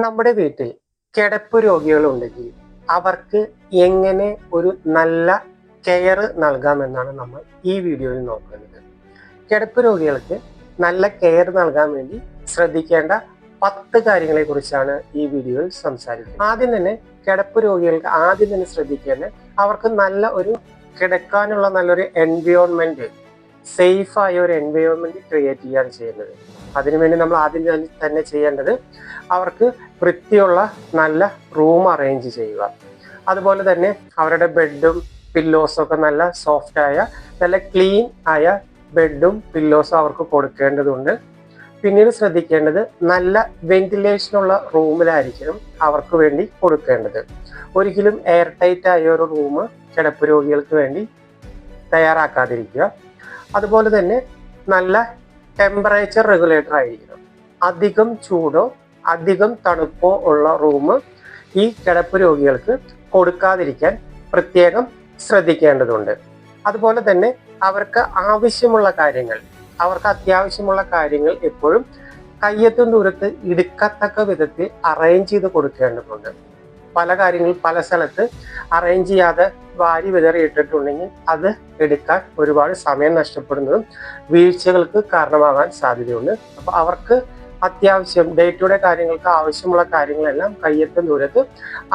നമ്മുടെ വീട്ടിൽ കിടപ്പ് രോഗികളുണ്ടെങ്കിൽ അവർക്ക് എങ്ങനെ ഒരു നല്ല കെയർ നൽകാമെന്നാണ് നമ്മൾ ഈ വീഡിയോയിൽ നോക്കുന്നത്. കിടപ്പ് രോഗികൾക്ക് നല്ല കെയർ നൽകാൻ വേണ്ടി ശ്രദ്ധിക്കേണ്ട 10 കാര്യങ്ങളെ കുറിച്ചാണ് ഈ വീഡിയോയിൽ സംസാരിക്കുന്നത്. ആദ്യം തന്നെ കിടപ്പ് രോഗികൾക്ക് ആദ്യം തന്നെ ശ്രദ്ധിക്കേണ്ടത് അവർക്ക് നല്ല ഒരു കിടക്കാനുള്ള നല്ലൊരു എൻവയോൺമെന്റ്, സേഫ് ആയ ഒരു എൻവയോൺമെന്റ് ക്രിയേറ്റ് ചെയ്യാണ് ചെയ്യുന്നത്. അതിനുവേണ്ടി നമ്മൾ ആദ്യം തന്നെ ചെയ്യേണ്ടത് അവർക്ക് വൃത്തിയുള്ള നല്ല റൂം അറേഞ്ച് ചെയ്യുക. അതുപോലെ തന്നെ അവരുടെ ബെഡും പില്ലോസും ഒക്കെ നല്ല സോഫ്റ്റ് ആയ നല്ല ക്ലീൻ ആയ ബെഡും പില്ലോസും അവർക്ക് കൊടുക്കേണ്ടതുണ്ട്. പിന്നീട് ശ്രദ്ധിക്കേണ്ടത് നല്ല വെന്റിലേഷനുള്ള റൂമിലായിരിക്കണം അവർക്ക് വേണ്ടി കൊടുക്കേണ്ടത്. ഒരിക്കലും എയർ ടൈറ്റ് ആയ ഒരു റൂം കിടപ്പ് രോഗികൾക്ക് വേണ്ടി തയ്യാറാക്കാതിരിക്കുക. അതുപോലെ തന്നെ നല്ല ടെമ്പറേച്ചർ റെഗുലേറ്റർ ആയിരിക്കണം. അധികം ചൂടോ അധികം തണുപ്പോ ഉള്ള റൂം ഈ കിടപ്പ് രോഗികൾക്ക് കൊടുക്കാതിരിക്കാൻ പ്രത്യേകം ശ്രദ്ധിക്കേണ്ടതുണ്ട്. അതുപോലെ തന്നെ അവർക്ക് അത്യാവശ്യമുള്ള കാര്യങ്ങൾ എപ്പോഴും കയ്യെത്തും ദൂരത്ത് എടുക്കത്തക്ക വിധത്തിൽ അറേഞ്ച് ചെയ്ത് കൊടുക്കേണ്ടതുണ്ട്. പല കാര്യങ്ങൾ പല സ്ഥലത്ത് അറേഞ്ച് ചെയ്യാതെ വാരി വിതറിയിട്ടിട്ടുണ്ടെങ്കിൽ അത് എടുക്കാൻ ഒരുപാട് സമയം നഷ്ടപ്പെടുന്നതും വീഴ്ചകൾക്ക് കാരണമാകാൻ സാധ്യതയുണ്ട്. അപ്പോൾ അവർക്ക് അത്യാവശ്യം ഡേ ടു ഡേ കാര്യങ്ങൾക്ക് ആവശ്യമുള്ള കാര്യങ്ങളെല്ലാം കയ്യെത്തും ദൂരത്ത്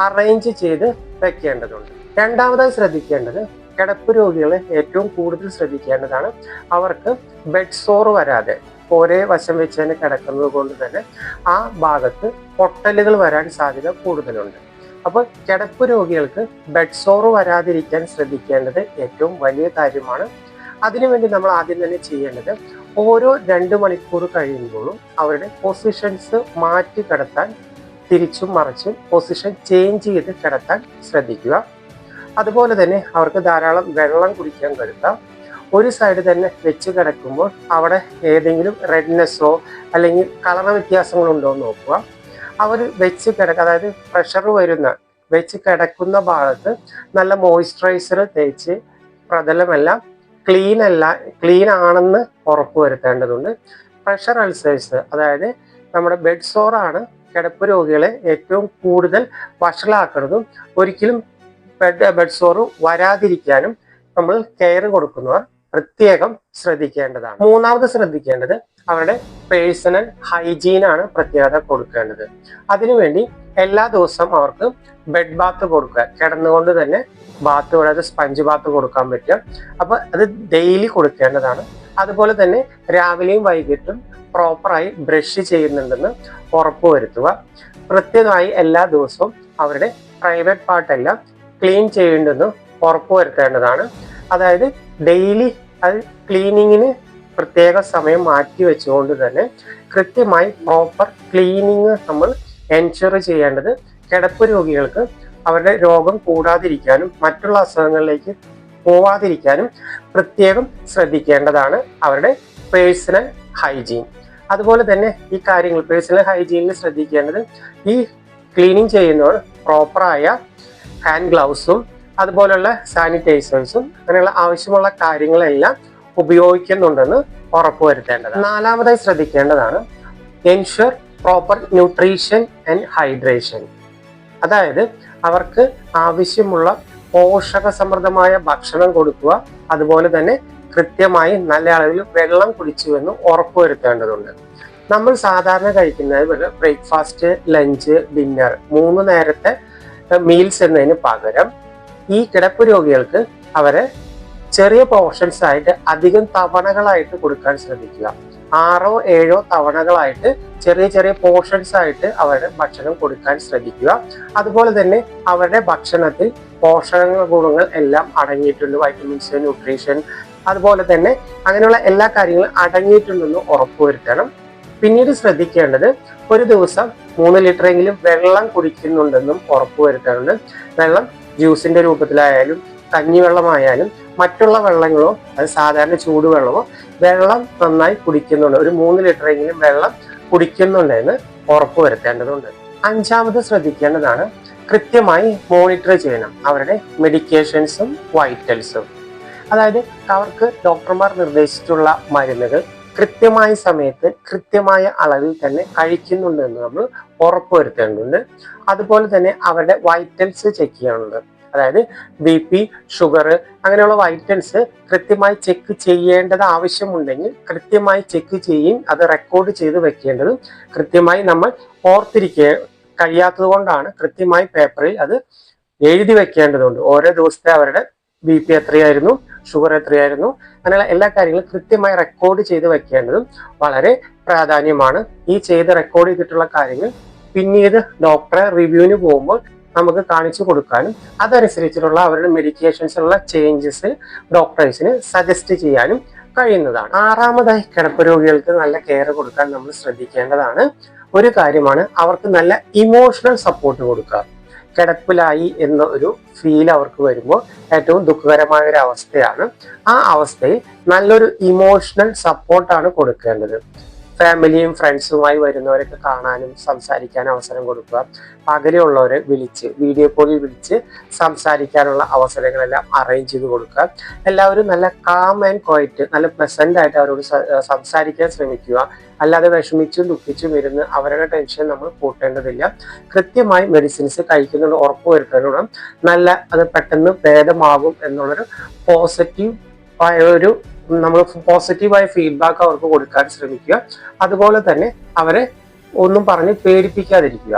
അറേഞ്ച് ചെയ്ത് വെക്കേണ്ടതുണ്ട്. രണ്ടാമതായി ശ്രദ്ധിക്കേണ്ടത് കിടപ്പ് രോഗികളെ ഏറ്റവും കൂടുതൽ ശ്രദ്ധിക്കേണ്ടതാണ് അവർക്ക് ബെഡ് സോർ വരാതെ. ഒരേ വശം വെച്ച് തന്നെ കിടക്കുന്നത് കൊണ്ട് തന്നെ ആ ഭാഗത്ത് പൊട്ടലുകൾ വരാൻ സാധ്യത കൂടുതലുണ്ട്. അപ്പോൾ കിടപ്പ് രോഗികൾക്ക് ബെഡ് സോർ വരാതിരിക്കാൻ ശ്രദ്ധിക്കേണ്ടത് ഏറ്റവും വലിയ കാര്യമാണ്. അതിനുവേണ്ടി നമ്മൾ ആദ്യം തന്നെ ചെയ്യേണ്ടത് ഓരോ 2 മണിക്കൂർ കഴിയുമ്പോഴും അവരുടെ പൊസിഷൻസ് മാറ്റി കിടത്താൻ, തിരിച്ചും മറിച്ചും പൊസിഷൻ ചേഞ്ച് ചെയ്ത് കിടത്താൻ ശ്രദ്ധിക്കുക. അതുപോലെ തന്നെ അവർക്ക് ധാരാളം വെള്ളം കുടിക്കാൻ കരുതാം. ഒരു സൈഡ് തന്നെ വെച്ച് കിടക്കുമ്പോൾ അവിടെ ഏതെങ്കിലും റെഡ്നെസ്സോ അല്ലെങ്കിൽ കളർ വ്യത്യാസങ്ങളുണ്ടോ എന്ന് നോക്കുക. അവർ അതായത് പ്രഷർ വെച്ച് കിടക്കുന്ന ഭാഗത്ത് നല്ല മോയ്സ്ചറൈസർ തേച്ച് പ്രതലമെല്ലാം ക്ലീൻ ആണെന്ന് ഉറപ്പുവരുത്തേണ്ടതുണ്ട്. പ്രഷർ അൾസേഴ്സ്, അതായത് നമ്മുടെ ബെഡ് സോറാണ് കിടപ്പ് രോഗികളെ ഏറ്റവും കൂടുതൽ വഷളാക്കുന്നതും ഒരിക്കലും ബെഡ് സോറ് വരാതിരിക്കാനും നമ്മൾ കെയർ കൊടുക്കുന്നവർ പ്രത്യേകം ശ്രദ്ധിക്കേണ്ടതാണ്. മൂന്നാമത് ശ്രദ്ധിക്കേണ്ടത് അവരുടെ പേഴ്സണൽ ഹൈജീനാണ് പ്രത്യേകത കൊടുക്കേണ്ടത്. അതിനുവേണ്ടി എല്ലാ ദിവസവും അവർക്ക് ബെഡ് ബാത്ത് കൊടുക്കുക. കിടന്നുകൊണ്ട് തന്നെ ബാത്ത്, അതായത് സ്പഞ്ച് ബാത്ത് കൊടുക്കാൻ പറ്റുക. അപ്പൊ അത് ഡെയിലി കൊടുക്കേണ്ടതാണ്. അതുപോലെ തന്നെ രാവിലെയും വൈകിട്ടും പ്രോപ്പറായി ബ്രഷ് ചെയ്യുന്നുണ്ടെന്ന് ഉറപ്പുവരുത്തുക. പ്രത്യേകമായി എല്ലാ ദിവസവും അവരുടെ പ്രൈവറ്റ് പാർട്ടെല്ലാം ക്ലീൻ ചെയ്യേണ്ടെന്ന് ഉറപ്പുവരുത്തേണ്ടതാണ്. അതായത് ഡെയിലി അത് ക്ലീനിങ്ങിന് പ്രത്യേക സമയം മാറ്റി വെച്ചുകൊണ്ട് തന്നെ കൃത്യമായി പ്രോപ്പർ ക്ലീനിങ് നമ്മൾ എൻഷുർ ചെയ്യേണ്ടത് കിടപ്പ് രോഗികൾക്ക് അവരുടെ രോഗം കൂടാതിരിക്കാനും മറ്റുള്ള അസുഖങ്ങളിലേക്ക് പോവാതിരിക്കാനും പ്രത്യേകം ശ്രദ്ധിക്കേണ്ടതാണ് അവരുടെ പേഴ്സണൽ ഹൈജീൻ. അതുപോലെ തന്നെ ഈ കാര്യങ്ങൾ പേഴ്സണൽ ഹൈജീനിൽ ശ്രദ്ധിക്കേണ്ടത് ഈ ക്ലീനിങ് ചെയ്യുന്നവർ പ്രോപ്പറായ ഹാൻഡ് ഗ്ലൗസും അതുപോലുള്ള സാനിറ്റൈസേഴ്സും അങ്ങനെയുള്ള ആവശ്യമുള്ള കാര്യങ്ങളെല്ലാം ഉപയോഗിക്കുന്നുണ്ടെന്ന് ഉറപ്പുവരുത്തേണ്ടതാണ്. നാലാമതായി ശ്രദ്ധിക്കേണ്ടതാണ് ensure proper nutrition and hydration. അതായത് അവർക്ക് ആവശ്യമുള്ള പോഷക സമൃദ്ധമായ ഭക്ഷണം കൊടുക്കുക. അതുപോലെ തന്നെ കൃത്യമായി നല്ല അളവിൽ വെള്ളം കുടിച്ചുവെന്ന് ഉറപ്പുവരുത്തേണ്ടതുണ്ട്. നമ്മൾ സാധാരണ കഴിക്കുന്നത് ബ്രേക്ക്ഫാസ്റ്റ്, ലഞ്ച്, ഡിന്നർ 3 നേരത്തെ മീൽസ് എന്നതിന് പകരം ഈ കിടപ്പ് രോഗികൾക്ക് അവരെ ചെറിയ പോർഷൻസ് ആയിട്ട് അധികം തവണകളായിട്ട് കൊടുക്കാൻ ശ്രദ്ധിക്കുക. 6 or 7 തവണകളായിട്ട് ചെറിയ പോർഷൻസ് ആയിട്ട് അവരുടെ ഭക്ഷണം കൊടുക്കാൻ ശ്രദ്ധിക്കുക. അതുപോലെ തന്നെ അവരുടെ ഭക്ഷണത്തിൽ പോഷക ഗുണങ്ങൾ എല്ലാം അടങ്ങിയിട്ടുണ്ട്. വൈറ്റമിൻസ്, ന്യൂട്രീഷൻ, അതുപോലെ തന്നെ അങ്ങനെയുള്ള എല്ലാ കാര്യങ്ങളും അടങ്ങിയിട്ടുണ്ടെന്ന് ഉറപ്പുവരുത്തണം. പിന്നീട് ശ്രദ്ധിക്കേണ്ടത് ഒരു ദിവസം 3 ലിറ്ററെങ്കിലും വെള്ളം കുടിക്കുന്നുണ്ടെന്നും ഉറപ്പുവരുത്താറുണ്ട്. വെള്ളം ജ്യൂസിന്റെ രൂപത്തിലായാലും കഞ്ഞിവെള്ളമായാലും മറ്റുള്ള വെള്ളങ്ങളോ, അത് സാധാരണ ചൂടുവെള്ളമോ, വെള്ളം നന്നായി കുടിക്കുന്നുണ്ട്, ഒരു 3 ലിറ്ററെങ്കിലും വെള്ളം കുടിക്കുന്നുണ്ടെന്ന് ഉറപ്പുവരുത്തേണ്ടതുണ്ട്. അഞ്ചാമത് ശ്രദ്ധിക്കേണ്ടതാണ് കൃത്യമായി മോണിറ്റർ ചെയ്യണം അവരുടെ മെഡിക്കേഷൻസും വൈറ്റൽസും. അതായത് അവർക്ക് ഡോക്ടർമാർ നിർദ്ദേശിച്ചിട്ടുള്ള മരുന്നുകൾ കൃത്യമായ സമയത്ത് കൃത്യമായ അളവിൽ തന്നെ കഴിക്കുന്നുണ്ട് എന്ന് നമ്മൾ ഉറപ്പുവരുത്തേണ്ടതുണ്ട്. അതുപോലെ തന്നെ അവരുടെ വൈറ്റൽസ് ചെക്ക് ചെയ്യാനുണ്ട്. അതായത് BP, ഷുഗർ അങ്ങനെയുള്ള വൈറ്റൽസ് കൃത്യമായി ചെക്ക് ചെയ്യേണ്ടത് ആവശ്യമുണ്ടെങ്കിൽ കൃത്യമായി ചെക്ക് ചെയ്യും. അത് റെക്കോർഡ് ചെയ്ത് വെക്കേണ്ടതും കൃത്യമായി നമ്മൾ ഓർത്തിരിക്കുക കഴിയാത്തത് കൊണ്ടാണ് കൃത്യമായി പേപ്പറിൽ അത് എഴുതി വെക്കേണ്ടതുണ്ട്. ഓരോ ദിവസത്തെ അവരുടെ BP എത്രയായിരുന്നു, ഷുഗർ എത്രയായിരുന്നു, അങ്ങനെയുള്ള എല്ലാ കാര്യങ്ങളും കൃത്യമായി റെക്കോർഡ് ചെയ്ത് വെക്കേണ്ടതും വളരെ പ്രാധാന്യമാണ്. ഈ ചെയ്ത് റെക്കോർഡ് ചെയ്തിട്ടുള്ള കാര്യങ്ങൾ പിന്നീട് ഡോക്ടറെ റിവ്യൂവിന് പോകുമ്പോൾ നമുക്ക് കാണിച്ചു കൊടുക്കാനും അതനുസരിച്ചിട്ടുള്ള അവരുടെ മെഡിക്കേഷൻസിലുള്ള ചേഞ്ചസ് ഡോക്ടേഴ്സിന് സജസ്റ്റ് ചെയ്യാനും കഴിയുന്നതാണ്. ആറാമതായി കിടപ്പ് രോഗികൾക്ക് നല്ല കെയർ കൊടുക്കാൻ നമ്മൾ ശ്രദ്ധിക്കേണ്ടതാണ്. ഒരു കാര്യമാണ് അവർക്ക് നല്ല ഇമോഷണൽ സപ്പോർട്ട് കൊടുക്കുക. കിടപ്പിലായി എന്ന ഒരു ഫീൽ അവർക്ക് വരുമ്പോൾ ഏറ്റവും ദുഃഖകരമായ ഒരു അവസ്ഥയാണ്. ആ അവസ്ഥയിൽ നല്ലൊരു ഇമോഷണൽ സപ്പോർട്ടാണ് കൊടുക്കേണ്ടത്. ഫാമിലിയും ഫ്രണ്ട്സുമായി വരുന്നവരൊക്കെ കാണാനും സംസാരിക്കാനും അവസരം കൊടുക്കുക. പകലെയുള്ളവരെ വിളിച്ച് വീഡിയോ കോളിൽ വിളിച്ച് സംസാരിക്കാനുള്ള അവസരങ്ങളെല്ലാം അറേഞ്ച് ചെയ്ത് കൊടുക്കുക. എല്ലാവരും നല്ല കാം ആൻഡ് ക്വയറ്റ്, നല്ല പ്ലസന്റ് ആയിട്ട് അവരോട് സംസാരിക്കാൻ ശ്രമിക്കുക. അല്ലാതെ വിഷമിച്ചും ദുഃഖിച്ചും ഇരുന്ന് അവരുടെ ടെൻഷൻ നമ്മൾ കൂട്ടേണ്ടതില്ല. കൃത്യമായി മെഡിസിൻസ് കഴിക്കുന്നുള്ള ഉറപ്പുവരുത്താനുള്ള നല്ല അത് പെട്ടെന്ന് ഭേദമാകും എന്നുള്ളൊരു പോസിറ്റീവായ ഫീഡ്ബാക്ക് അവർക്ക് കൊടുക്കാൻ ശ്രമിക്കുക. അതുപോലെ തന്നെ അവരെ ഒന്നും പറഞ്ഞ് പേടിപ്പിക്കാതിരിക്കുക.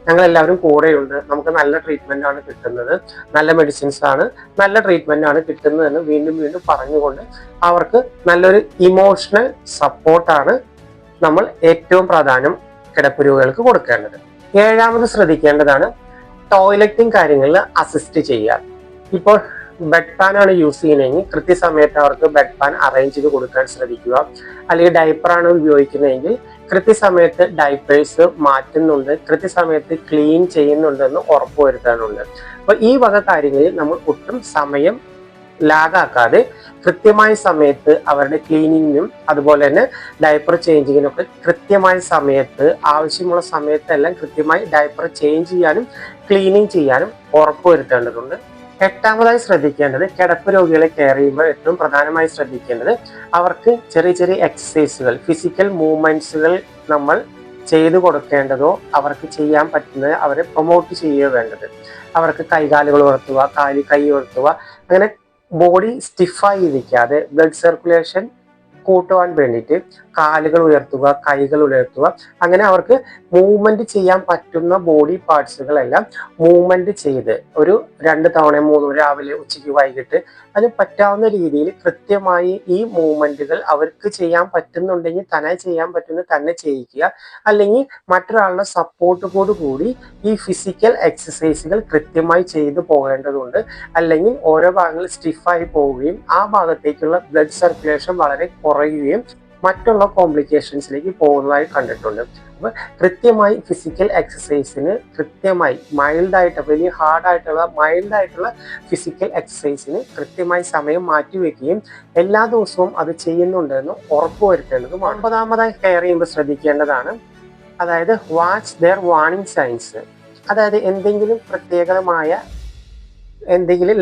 ഞങ്ങൾ എല്ലാവരും കൂടെയുണ്ട്, നമുക്ക് നല്ല ട്രീറ്റ്മെന്റ് ആണ് കിട്ടുന്നത്, നല്ല മെഡിസിൻസ് ആണ്, നല്ല ട്രീറ്റ്മെന്റ് ആണ് കിട്ടുന്നത് എന്ന് വീണ്ടും വീണ്ടും പറഞ്ഞുകൊണ്ട് അവർക്ക് നല്ലൊരു ഇമോഷണൽ സപ്പോർട്ടാണ് നമ്മൾ ഏറ്റവും പ്രാധാന്യം കിടപ്പ് രോഗികൾക്ക് കൊടുക്കേണ്ടത്. ഏഴാമത് ശ്രദ്ധിക്കേണ്ടതാണ് ടോയ്ലറ്റിംഗ് കാര്യങ്ങളിൽ അസിസ്റ്റ് ചെയ്യുക. ഇപ്പോൾ ബെഡ് പാൻ ആണ് യൂസ് ചെയ്യണമെങ്കിൽ കൃത്യസമയത്ത് അവർക്ക് ബെഡ് പാൻ അറേഞ്ച് ചെയ്ത് കൊടുക്കാൻ ശ്രദ്ധിക്കുക. അല്ലെങ്കിൽ ഡയപ്പറാണ് ഉപയോഗിക്കുന്നതെങ്കിൽ കൃത്യസമയത്ത് ഡയപ്പേഴ്സ് മാറ്റുന്നുണ്ട്, കൃത്യസമയത്ത് ക്ലീൻ ചെയ്യുന്നുണ്ടെന്ന് ഉറപ്പുവരുത്താനുണ്ട്. അപ്പൊ ഈ വക കാര്യങ്ങളിൽ നമ്മൾ ഒട്ടും സമയം ലാഗാക്കാതെ കൃത്യമായ സമയത്ത് അവരുടെ ക്ലീനിങ്ങിനും അതുപോലെ തന്നെ ഡയപ്പർ ചേഞ്ചിങ്ങിനും ഒക്കെ കൃത്യമായ സമയത്ത് ആവശ്യമുള്ള സമയത്തെല്ലാം കൃത്യമായി ഡയപ്പർ ചേഞ്ച് ചെയ്യാനും ക്ലീനിങ് ചെയ്യാനും ഉറപ്പുവരുത്തേണ്ടതുണ്ട്. എട്ടാമതായി ശ്രദ്ധിക്കേണ്ടത് കിടപ്പ് രോഗികളെ കെയർ ചെയ്യുമ്പോൾ ഏറ്റവും പ്രധാനമായി ശ്രദ്ധിക്കേണ്ടത് അവർക്ക് ചെറിയ ചെറിയ എക്സസൈസുകൾ, ഫിസിക്കൽ മൂവ്മെന്റ്സുകൾ നമ്മൾ ചെയ്തു കൊടുക്കേണ്ടതോ അവർക്ക് ചെയ്യാൻ പറ്റുന്നത് അവരെ പ്രൊമോട്ട് ചെയ്യുക വേണ്ടത്. അവർക്ക് കൈകാലുകൾ ഉയർത്തുക, കൈ ഉയർത്തുക, അങ്ങനെ ബോഡി സ്റ്റിഫായി ഇരിക്കാതെ ബ്ലഡ് സർക്കുലേഷൻ കൂട്ടുവാൻ വേണ്ടിയിട്ട് കാലുകൾ ഉയർത്തുക, കൈകൾ ഉയർത്തുക, അങ്ങനെ അവർക്ക് മൂവ്മെന്റ് ചെയ്യാൻ പറ്റുന്ന ബോഡി പാർട്സുകളെല്ലാം മൂവ്മെന്റ് ചെയ്ത് ഒരു 2 തവണ 3 രാവിലെ ഉച്ചയ്ക്ക് വൈകിട്ട് അതിന് പറ്റാവുന്ന രീതിയിൽ കൃത്യമായി ഈ മൂവ്മെന്റുകൾ അവർക്ക് ചെയ്യാൻ പറ്റുന്നുണ്ടെങ്കിൽ തന്നെ ചെയ്യാൻ പറ്റുന്ന തന്നെ ചെയ്യിക്കുക. അല്ലെങ്കിൽ മറ്റൊരാളുടെ സപ്പോർട്ടോടു കൂടി ഈ ഫിസിക്കൽ എക്സസൈസുകൾ കൃത്യമായി ചെയ്തു പോകേണ്ടതുണ്ട്. അല്ലെങ്കിൽ ഓരോ ഭാഗങ്ങൾ സ്റ്റിഫായി പോവുകയും ആ ഭാഗത്തേക്കുള്ള ബ്ലഡ് സർക്കുലേഷൻ വളരെ കുറയുകയും മറ്റുള്ള കോംപ്ലിക്കേഷൻസിലേക്ക് പോകുന്നതായി കണ്ടിട്ടുണ്ട്. അപ്പൊ കൃത്യമായി ഫിസിക്കൽ എക്സസൈസിന് കൃത്യമായി മൈൽഡായിട്ട്, വലിയ ഹാർഡായിട്ടുള്ള മൈൽഡായിട്ടുള്ള ഫിസിക്കൽ എക്സസൈസിന് കൃത്യമായി സമയം മാറ്റിവെക്കുകയും എല്ലാ ദിവസവും അത് ചെയ്യുന്നുണ്ടെന്ന് ഉറപ്പുവരുത്തേണ്ടതും. 9ാമതായി കെയർ ചെയ്യുമ്പോൾ ശ്രദ്ധിക്കേണ്ടതാണ്, അതായത് വാച്ച് ദെയർ വാർണിംഗ് സൈൻസ്. അതായത് എന്തെങ്കിലും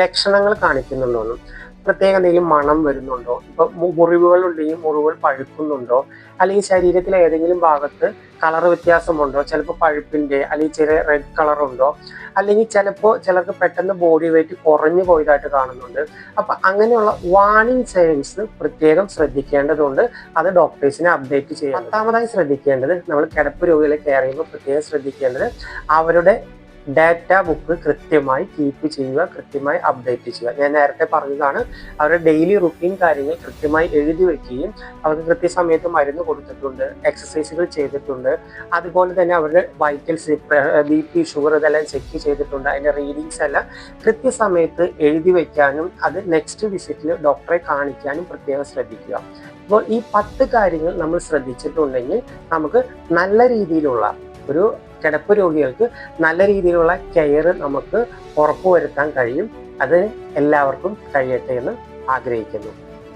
ലക്ഷണങ്ങൾ കാണിക്കുന്നുണ്ടോ, പ്രത്യേക എന്തെങ്കിലും മണം വരുന്നുണ്ടോ, ഇപ്പൊ മുറിവുകൾ ഉണ്ടെങ്കിൽ മുറിവുകൾ പഴുക്കുന്നുണ്ടോ, അല്ലെങ്കിൽ ശരീരത്തിലെ ഏതെങ്കിലും ഭാഗത്ത് കളർ വ്യത്യാസമുണ്ടോ, ചിലപ്പോൾ പഴുപ്പിന്റെ അല്ലെങ്കിൽ ചെറിയ റെഡ് കളർ ഉണ്ടോ, അല്ലെങ്കിൽ ചിലപ്പോൾ ചിലർക്ക് പെട്ടെന്ന് ബോഡി വെയിറ്റ് കുറഞ്ഞു പോയതായിട്ട് കാണുന്നുണ്ട്. അപ്പൊ അങ്ങനെയുള്ള വാർണിംഗ് സൈൻസ് പ്രത്യേകം ശ്രദ്ധിക്കേണ്ടതുണ്ട്. അത് ഡോക്ടേഴ്സിനെ അപ്ഡേറ്റ് ചെയ്യാം. 10ാമതായി ശ്രദ്ധിക്കേണ്ടത്, നമ്മൾ കിടപ്പ് രോഗികളെ കെയർ ചെയ്യുമ്പോൾ പ്രത്യേകം ശ്രദ്ധിക്കേണ്ടത് അവരുടെ ഡാറ്റ ബുക്ക് കൃത്യമായി കീപ്പ് ചെയ്യുക, കൃത്യമായി അപ്ഡേറ്റ് ചെയ്യുക. ഞാൻ നേരത്തെ പറഞ്ഞതാണ്, അവരുടെ ഡെയിലി റുട്ടീൻ കാര്യങ്ങൾ കൃത്യമായി എഴുതി വെക്കുകയും അവർക്ക് കൃത്യസമയത്ത് മരുന്ന് കൊടുത്തിട്ടുണ്ട്, എക്സസൈസുകൾ ചെയ്തിട്ടുണ്ട്, അതുപോലെ തന്നെ അവരുടെ വൈറ്റൽസ്, BP, ഷുഗർ ഇതെല്ലാം ചെക്ക് ചെയ്തിട്ടുണ്ട്, അതിൻ്റെ റീഡിങ്സ് എല്ലാം കൃത്യസമയത്ത് എഴുതി വെക്കാനും അത് നെക്സ്റ്റ് വിസിറ്റിൽ ഡോക്ടറെ കാണിക്കാനും പ്രത്യേകം ശ്രദ്ധിക്കുക. അപ്പോൾ ഈ 10 കാര്യങ്ങൾ നമ്മൾ ശ്രദ്ധിച്ചിട്ടുണ്ടെങ്കിൽ നമുക്ക് നല്ല രീതിയിലുള്ള ഒരു കിടപ്പ് രോഗികൾക്ക് നല്ല രീതിയിലുള്ള കെയർ നമുക്ക് ഉറപ്പുവരുത്താൻ കഴിയും. അത് എല്ലാവർക്കും കഴിയട്ടെ എന്ന് ആഗ്രഹിക്കുന്നു.